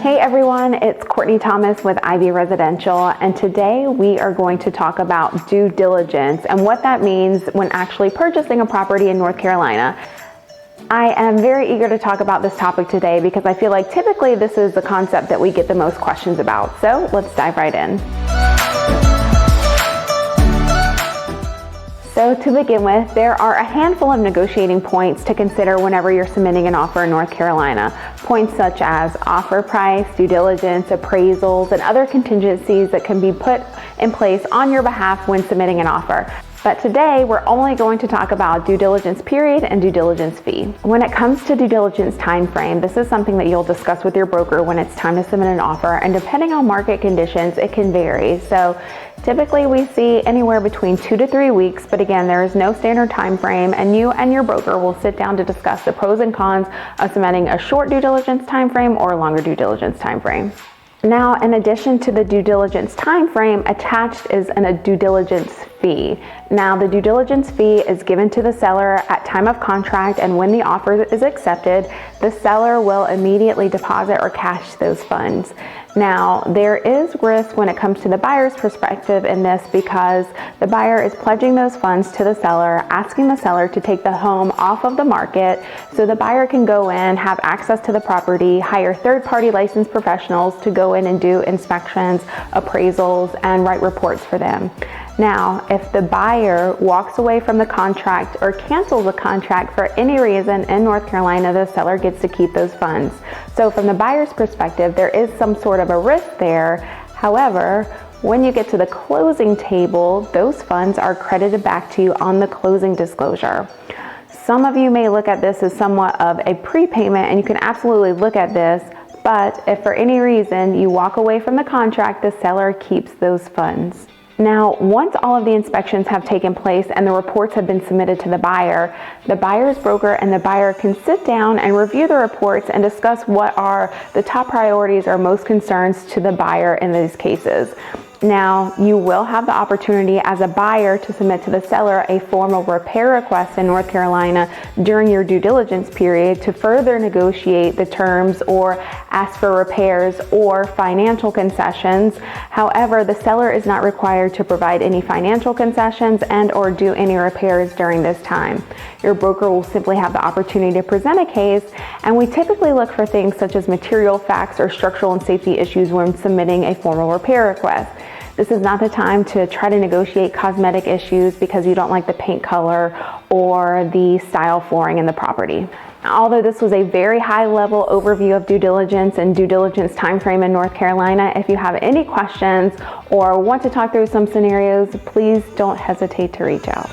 Hey everyone, it's Courtney Thomas with Ivy Residential, and today we are going to talk about due diligence and what that means when actually purchasing a property in North Carolina. I am very eager to talk about this topic today because I feel like typically this is the concept that we get the most questions about. So let's dive right in. So to begin with, there are a handful of negotiating points to consider whenever you're submitting an offer in North Carolina. Points such as offer price, due diligence, appraisals, and other contingencies that can be put in place on your behalf when submitting an offer. But today, we're only going to talk about due diligence period and due diligence fee. When it comes to due diligence time frame, this is something that you'll discuss with your broker when it's time to submit an offer, and depending on market conditions, it can vary. So typically we see anywhere between 2 to 3 weeks, but again, there is no standard time frame, and you and your broker will sit down to discuss the pros and cons of submitting a short due diligence time frame or a longer due diligence time frame. Now, in addition to the due diligence time frame, attached is a due diligence fee. Now, the due diligence fee is given to the seller at time of contract, and when the offer is accepted, the seller will immediately deposit or cash those funds. Now, there is risk when it comes to the buyer's perspective in this because the buyer is pledging those funds to the seller, asking the seller to take the home off of the market so the buyer can go in, have access to the property, hire third-party licensed professionals to go in and do inspections, appraisals, and write reports for them. Now, if the buyer walks away from the contract or cancels the contract for any reason in North Carolina, the seller gets to keep those funds. So from the buyer's perspective, there is some sort of a risk there. However, when you get to the closing table, those funds are credited back to you on the closing disclosure. Some of you may look at this as somewhat of a prepayment, and you can absolutely look at this, but if for any reason you walk away from the contract, the seller keeps those funds. Now, once all of the inspections have taken place and the reports have been submitted to the buyer's broker and the buyer can sit down and review the reports and discuss what are the top priorities or most concerns to the buyer in these cases. Now, you will have the opportunity as a buyer to submit to the seller a formal repair request in North Carolina during your due diligence period to further negotiate the terms or ask for repairs or financial concessions. However, the seller is not required to provide any financial concessions and or do any repairs during this time. Your broker will simply have the opportunity to present a case, and we typically look for things such as material facts or structural and safety issues when submitting a formal repair request. This is not the time to try to negotiate cosmetic issues because you don't like the paint color or the style flooring in the property. Although this was a very high-level overview of due diligence and due diligence timeframe in North Carolina, if you have any questions or want to talk through some scenarios, please don't hesitate to reach out.